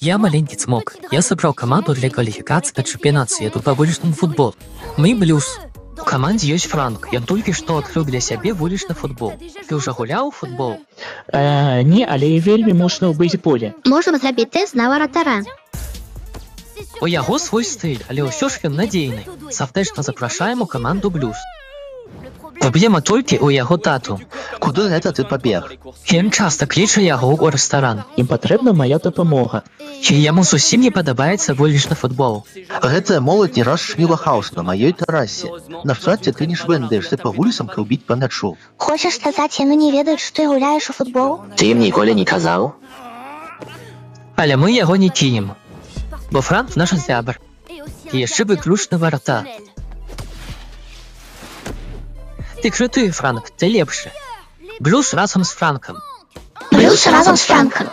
Я маленький цмок. Я собрал команду для квалификации на чемпионат света по вуличному футболу. Мы блюз. В команде есть Франк. Я только что открыл для себя вуличный футбол. Ты уже гулял у футбол? Не, але і вельмі мощна ў бейсболе. Можем зрабіць тест на варатара. У яго свой стиль, але ўсё ж ён надзейны. Сардэчна запрашаем у команду блюз. Праблема толькі ў яго тату. Куды гэта ты пабег? Ён часта кліча яго ў рэстаран. Ім патрэбна мая дапамога. І яму зусім не падабаецца вулічны футбол. Гэтая моладзь не раз шміла хаос на маёй тэрасе. На шчасце ты не швэндаешся па вуліцам каўбіць па мячу. Хочаш сказаць, яны не ведаюць, што ты гуляеш у футбол? Ты ім ніколі не казаў? Але мы яго не кінем. Бо Франк наш зябр. І яшчэ выключны варатар. Ты круты, Франк, ты лепшы. Блюз разам з Франкам. Блюз разам з Франкам.